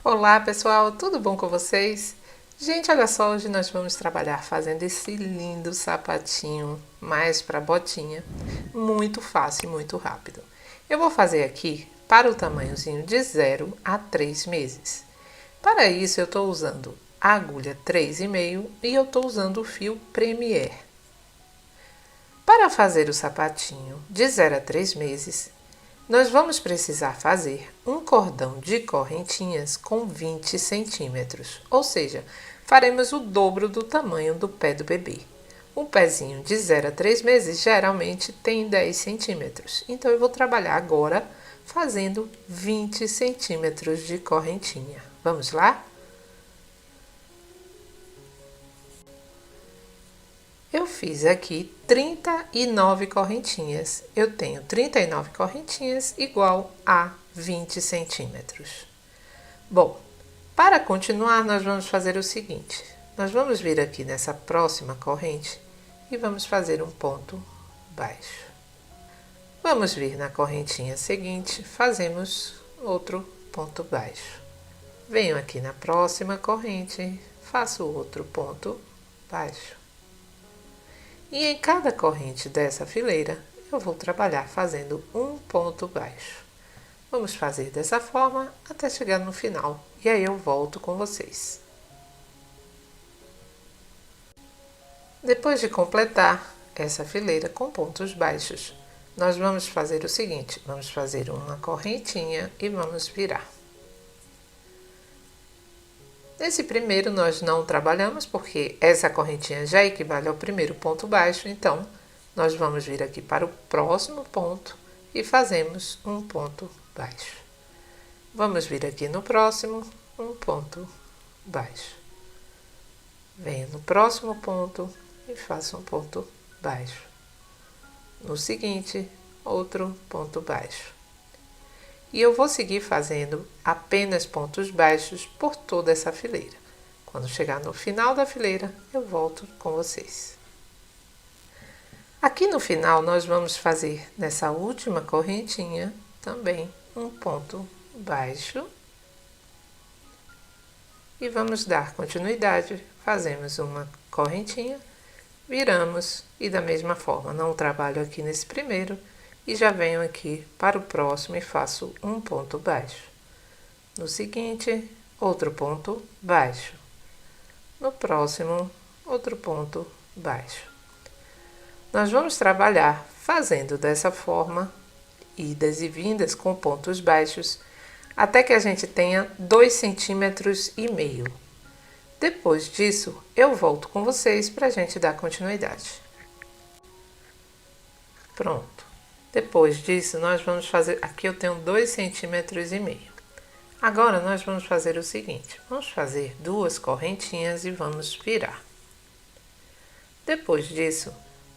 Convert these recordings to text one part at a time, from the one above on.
Olá pessoal, tudo bom com vocês? Gente, olha só, hoje nós vamos trabalhar fazendo esse lindo sapatinho mais para botinha, muito fácil e muito rápido. Eu vou fazer aqui para o tamanhozinho de 0 a 3 meses. Para isso eu estou usando a agulha 3,5 e eu estou usando o fio Premier. Para fazer o sapatinho de 0 a 3 meses, nós vamos precisar fazer um cordão de correntinhas com 20 centímetros, ou seja, faremos o dobro do tamanho do pé do bebê. Um pezinho de 0 a 3 meses geralmente tem 10 centímetros, então eu vou trabalhar agora fazendo 20 centímetros de correntinha. Vamos lá? Eu fiz aqui 39 correntinhas. Eu tenho 39 correntinhas igual a 20 centímetros. Bom, para continuar, nós vamos fazer o seguinte. Nós vamos vir aqui nessa próxima corrente e vamos fazer um ponto baixo. Vamos vir na correntinha seguinte, fazemos outro ponto baixo. Venho aqui na próxima corrente, faço outro ponto baixo. E em cada corrente dessa fileira, eu vou trabalhar fazendo um ponto baixo. Vamos fazer dessa forma até chegar no final, e aí eu volto com vocês. Depois de completar essa fileira com pontos baixos, nós vamos fazer o seguinte, vamos fazer uma correntinha e vamos virar. Nesse primeiro nós não trabalhamos, porque essa correntinha já equivale ao primeiro ponto baixo, então nós vamos vir aqui para o próximo ponto e fazemos um ponto baixo. Vamos vir aqui no próximo, um ponto baixo. Venho no próximo ponto e faço um ponto baixo. No seguinte, outro ponto baixo. E eu vou seguir fazendo apenas pontos baixos por toda essa fileira. Quando chegar no final da fileira, eu volto com vocês. Aqui no final, nós vamos fazer nessa última correntinha também um ponto baixo. E vamos dar continuidade, fazemos uma correntinha, viramos e da mesma forma, não trabalho aqui nesse primeiro, e já venho aqui para o próximo e faço um ponto baixo. No seguinte, outro ponto baixo. No próximo, outro ponto baixo. Nós vamos trabalhar fazendo dessa forma, idas e vindas com pontos baixos, até que a gente tenha 2,5 centímetros. Depois disso, eu volto com vocês para a gente dar continuidade. Pronto. Depois disso, nós vamos fazer... Aqui eu tenho 2,5 centímetros. Agora, nós vamos fazer o seguinte. Vamos fazer 2 correntinhas e vamos virar. Depois disso,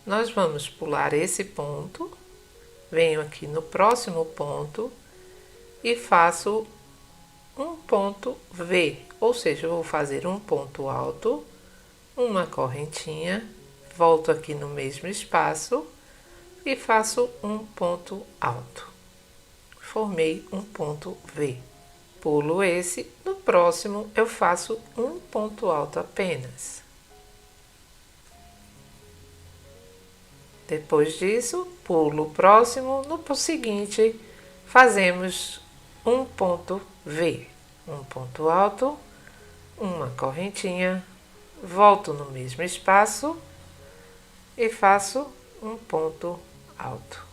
nós vamos pular esse ponto. Venho aqui no próximo ponto e faço um ponto V. Ou seja, eu vou fazer um ponto alto, uma correntinha, volto aqui no mesmo espaço e faço um ponto alto. Formei um ponto V. Pulo esse, no próximo eu faço um ponto alto apenas. Depois disso, pulo o próximo, no seguinte fazemos um ponto V. Um ponto alto, uma correntinha, volto no mesmo espaço e faço um ponto alto.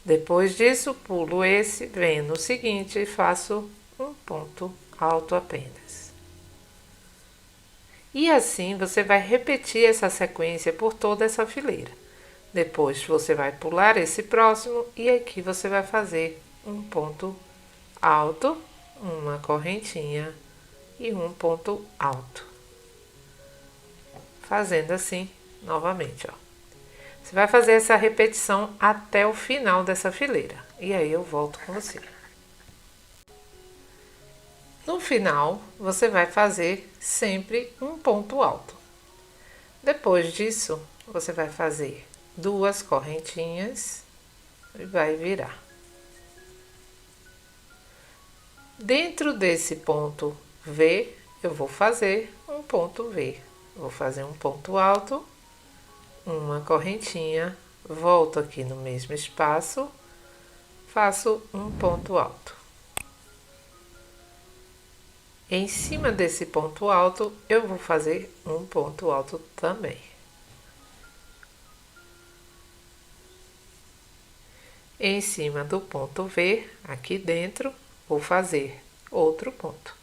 Depois disso, pulo esse, venho no seguinte e faço um ponto alto apenas. E assim você vai repetir essa sequência por toda essa fileira. Depois você vai pular esse próximo e aqui você vai fazer um ponto alto, uma correntinha e um ponto alto. Fazendo assim novamente, ó. Você vai fazer essa repetição até o final dessa fileira. E aí eu volto com você. No final, você vai fazer sempre um ponto alto. Depois disso, você vai fazer 2 correntinhas e vai virar. Dentro desse ponto V, eu vou fazer um ponto V. Vou fazer um ponto alto, uma correntinha, volto aqui no mesmo espaço, faço um ponto alto. Em cima desse ponto alto, eu vou fazer um ponto alto também. Em cima do ponto V, aqui dentro, vou fazer outro ponto.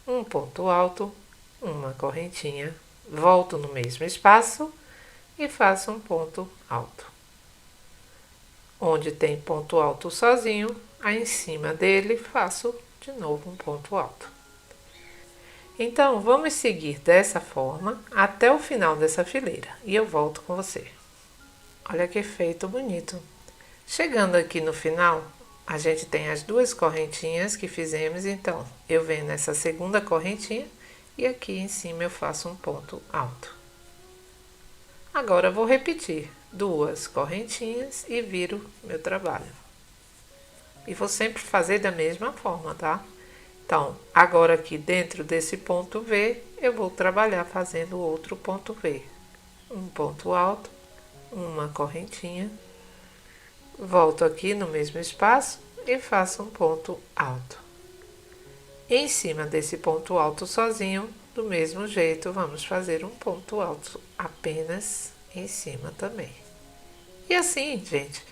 Um ponto alto, uma correntinha, volto no mesmo espaço e faço um ponto alto. Onde tem ponto alto sozinho, aí em cima dele faço de novo um ponto alto. Então, vamos seguir dessa forma até o final dessa fileira e eu volto com você. Olha que efeito bonito! Chegando aqui no final, a gente tem as duas correntinhas que fizemos, então eu venho nessa segunda correntinha e aqui em cima eu faço um ponto alto. Agora vou repetir duas correntinhas e viro meu trabalho. E vou sempre fazer da mesma forma, tá? Então, agora aqui dentro desse ponto V, eu vou trabalhar fazendo outro ponto V. Um ponto alto, uma correntinha, volto aqui no mesmo espaço e faço um ponto alto. Em cima desse ponto alto sozinho, do mesmo jeito, vamos fazer um ponto alto apenas em cima também. E assim, gente,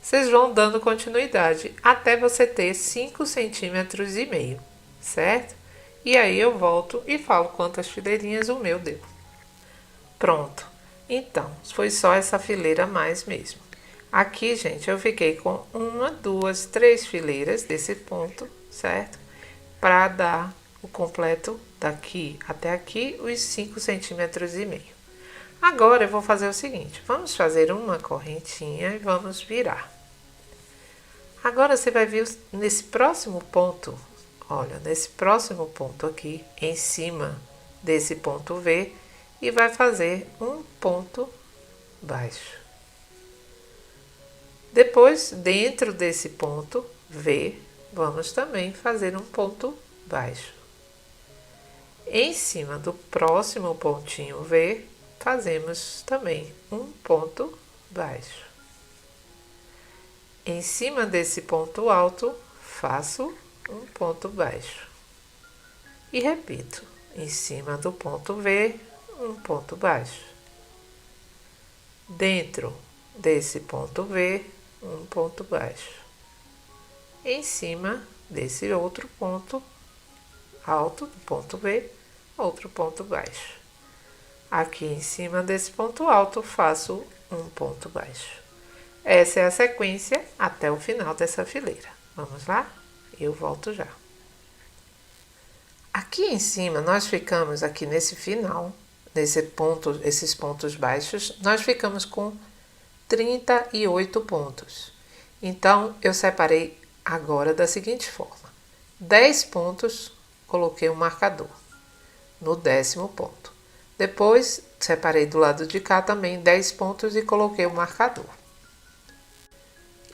vocês vão dando continuidade até você ter 5,5 centímetros, certo? E aí eu volto e falo quantas fileirinhas o meu deu. Pronto. Então, foi só essa fileira a mais mesmo. Aqui, gente, eu fiquei com 1, 2, 3 fileiras desse ponto, certo? Para dar o completo daqui até aqui, os 5,5 centímetros. Agora eu vou fazer o seguinte, vamos fazer uma correntinha e vamos virar. Agora você vai vir nesse próximo ponto, olha, nesse próximo ponto aqui, em cima desse ponto V, e vai fazer um ponto baixo. Depois, dentro desse ponto V, vamos também fazer um ponto baixo. Em cima do próximo pontinho V, fazemos também um ponto baixo. Em cima desse ponto alto, faço um ponto baixo. E repito, em cima do ponto V, um ponto baixo. Dentro desse ponto V, um ponto baixo. Em cima desse outro ponto alto, ponto V, outro ponto baixo. Aqui em cima desse ponto alto, faço um ponto baixo. Essa é a sequência até o final dessa fileira. Vamos lá? Eu volto já. Aqui em cima, nós ficamos aqui nesse final, nesse ponto, esses pontos baixos, nós ficamos com 38 pontos. Então, eu separei agora da seguinte forma. 10 pontos, coloquei um marcador no 10º ponto. Depois, separei do lado de cá também 10 pontos e coloquei o marcador.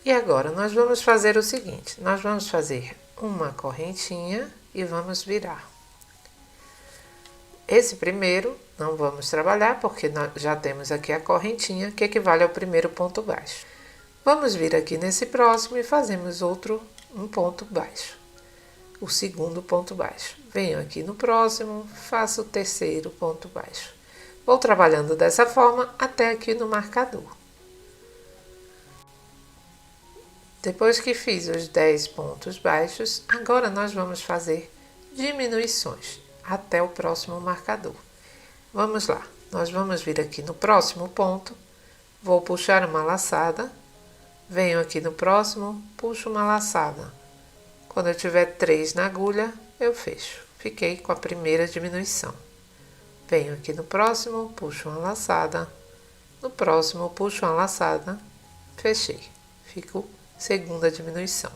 E agora, nós vamos fazer o seguinte. Nós vamos fazer uma correntinha e vamos virar. Esse primeiro não vamos trabalhar, porque nós já temos aqui a correntinha, que equivale ao primeiro ponto baixo. Vamos vir aqui nesse próximo e fazemos um ponto baixo. O segundo ponto baixo. Venho aqui no próximo, faço o terceiro ponto baixo. Vou trabalhando dessa forma até aqui no marcador. Depois que fiz os 10 pontos baixos, agora nós vamos fazer diminuições até o próximo marcador. Vamos lá, nós vamos vir aqui no próximo ponto, vou puxar uma laçada, venho aqui no próximo, puxo uma laçada. Quando eu tiver 3 na agulha, eu fecho. Fiquei com a primeira diminuição. Venho aqui no próximo, puxo uma laçada, no próximo puxo uma laçada, fechei. Fico segunda diminuição.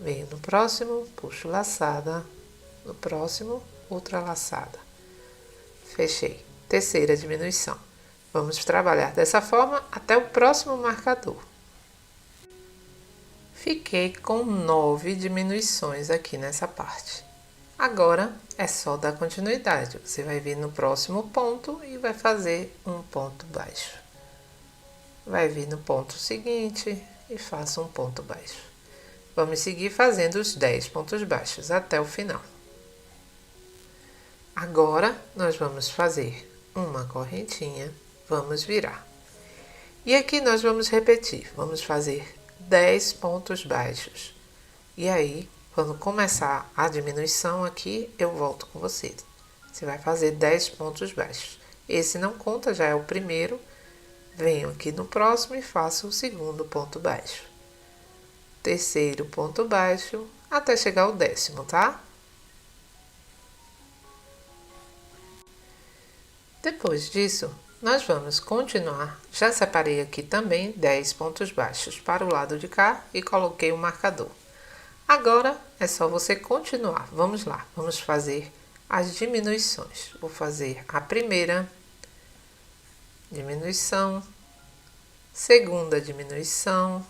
Venho no próximo, puxo laçada, no próximo, outra laçada. Fechei. Terceira diminuição. Vamos trabalhar dessa forma até o próximo marcador. Fiquei com 9 diminuições aqui nessa parte. Agora é só dar continuidade. Você vai vir no próximo ponto e vai fazer um ponto baixo. Vai vir no ponto seguinte e faça um ponto baixo. Vamos seguir fazendo os 10 pontos baixos até o final. Agora nós vamos fazer uma correntinha, vamos virar. E aqui nós vamos repetir, vamos fazer 10 pontos baixos. E aí, quando começar a diminuição aqui, eu volto com você. Você vai fazer 10 pontos baixos. Esse não conta, já é o primeiro. Venho aqui no próximo e faço o segundo ponto baixo. Terceiro ponto baixo, até chegar ao 10º, tá? Depois disso, nós vamos continuar. Já separei aqui também 10 pontos baixos para o lado de cá e coloquei o marcador. Agora é só você continuar. Vamos lá, vamos fazer as diminuições. Vou fazer a primeira diminuição, segunda diminuição,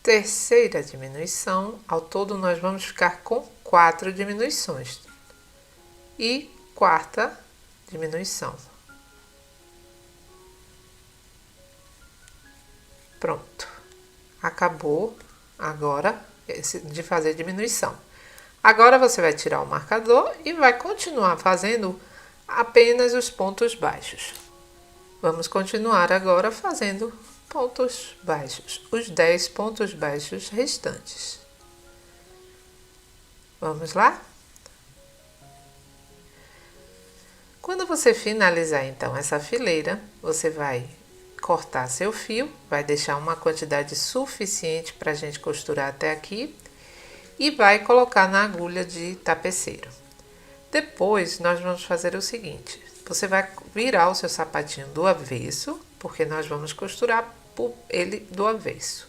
terceira diminuição. Ao todo nós vamos ficar com 4 diminuições e quarta diminuição. Pronto, acabou agora de fazer diminuição. Agora você vai tirar o marcador e vai continuar fazendo apenas os pontos baixos. Vamos continuar agora fazendo pontos baixos, os 10 pontos baixos restantes. Vamos lá? Quando você finalizar então essa fileira, você vai cortar seu fio, vai deixar uma quantidade suficiente para a gente costurar até aqui e vai colocar na agulha de tapeceiro. Depois nós vamos fazer o seguinte, você vai virar o seu sapatinho do avesso, porque nós vamos costurar ele do avesso.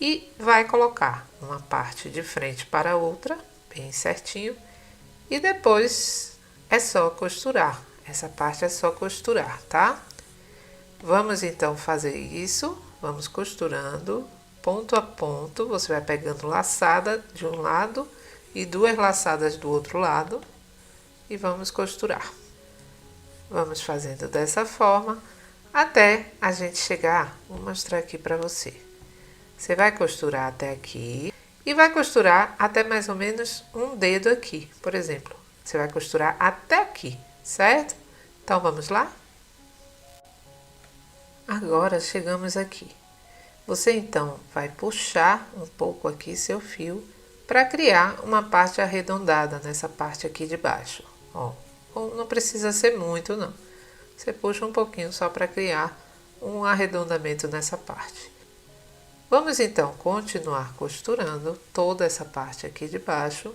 E vai colocar uma parte de frente para a outra, bem certinho, e depois é só costurar. Essa parte é só costurar, tá? Vamos então fazer isso, vamos costurando ponto a ponto, você vai pegando laçada de um lado e 2 laçadas do outro lado e vamos costurar. Vamos fazendo dessa forma até a gente chegar, vou mostrar aqui para você. Você vai costurar até aqui e vai costurar até mais ou menos um dedo aqui, por exemplo. Você vai costurar até aqui, certo? Então vamos lá? Agora chegamos aqui. Você então vai puxar um pouco aqui seu fio para criar uma parte arredondada nessa parte aqui de baixo. Ó, não precisa ser muito não. Você puxa um pouquinho só para criar um arredondamento nessa parte. Vamos então continuar costurando toda essa parte aqui de baixo.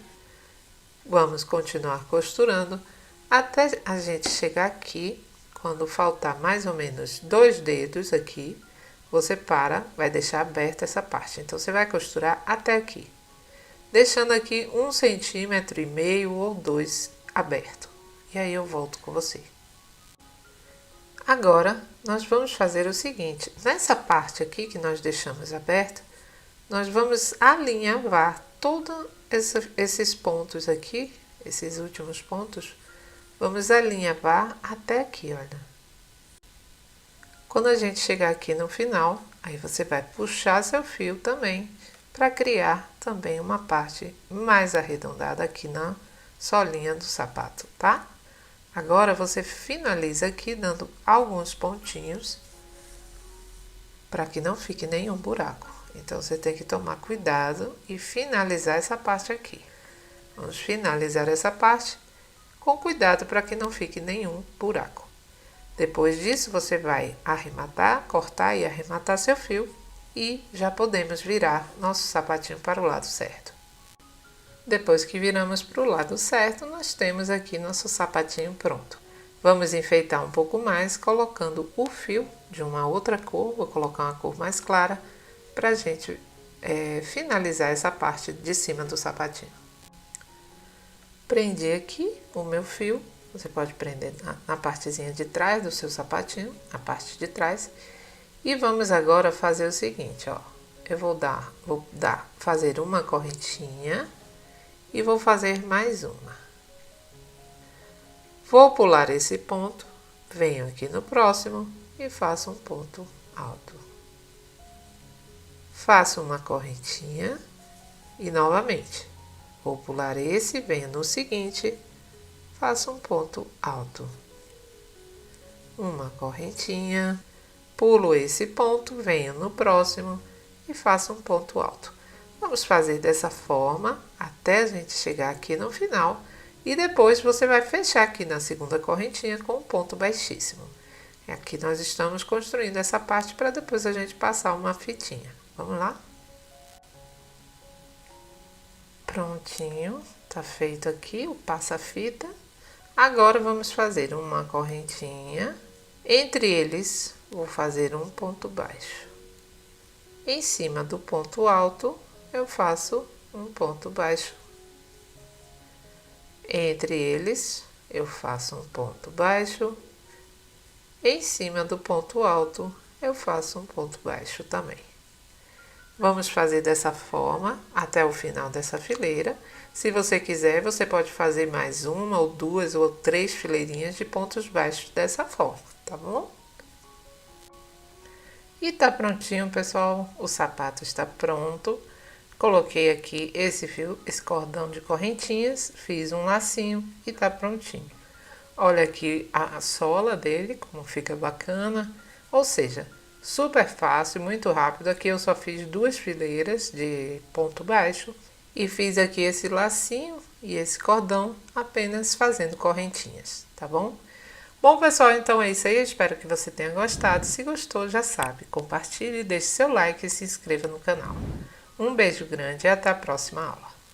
Vamos continuar costurando até a gente chegar aqui. Quando faltar mais ou menos 2 dedos aqui, você vai deixar aberta essa parte. Então, você vai costurar até aqui, deixando aqui 1,5 centímetro ou 2 aberto. E aí eu volto com você. Agora, nós vamos fazer o seguinte, nessa parte aqui que nós deixamos aberta, nós vamos alinhavar todos esses pontos aqui, esses últimos pontos, vamos alinhavar até aqui, olha. Quando a gente chegar aqui no final, aí você vai puxar seu fio também, para criar também uma parte mais arredondada aqui na solinha do sapato, tá? Agora você finaliza aqui dando alguns pontinhos, para que não fique nenhum buraco. Então, você tem que tomar cuidado e finalizar essa parte aqui. Vamos finalizar essa parte com cuidado para que não fique nenhum buraco. Depois disso, você vai arrematar, cortar e arrematar seu fio e já podemos virar nosso sapatinho para o lado certo. Depois que viramos para o lado certo, nós temos aqui nosso sapatinho pronto. Vamos enfeitar um pouco mais colocando o fio de uma outra cor, vou colocar uma cor mais clara para a gente finalizar essa parte de cima do sapatinho. Prendi aqui o meu fio Você pode prender na partezinha de trás do seu sapatinho, a parte de trás. E vamos agora fazer o seguinte, ó. Eu fazer uma correntinha e vou fazer mais uma. Vou pular esse ponto, venho aqui no próximo e faço um ponto alto. Faço uma correntinha e novamente vou pular esse, venho no seguinte, faço um ponto alto. Uma correntinha, pulo esse ponto, venho no próximo e faço um ponto alto. Vamos fazer dessa forma até a gente chegar aqui no final e depois você vai fechar aqui na segunda correntinha com um ponto baixíssimo. Aqui nós estamos construindo essa parte para depois a gente passar uma fitinha. Vamos lá? Prontinho, tá feito aqui o passa-fita. Agora vamos fazer uma correntinha. Entre eles, vou fazer um ponto baixo. Em cima do ponto alto, eu faço um ponto baixo. Entre eles, eu faço um ponto baixo. Em cima do ponto alto, eu faço um ponto baixo também. Vamos fazer dessa forma até o final dessa fileira. Se você quiser, você pode fazer mais uma ou duas ou três fileirinhas de pontos baixos dessa forma, tá bom? E tá prontinho, pessoal. O sapato está pronto. Coloquei aqui esse fio, esse cordão de correntinhas, fiz um lacinho e tá prontinho. Olha aqui a sola dele, como fica bacana. Ou seja, super fácil, muito rápido. Aqui eu só fiz duas fileiras de ponto baixo e fiz aqui esse lacinho e esse cordão apenas fazendo correntinhas, tá bom? Bom, pessoal, então é isso aí. Eu espero que você tenha gostado. Se gostou, já sabe, compartilhe, deixe seu like e se inscreva no canal. Um beijo grande e até a próxima aula.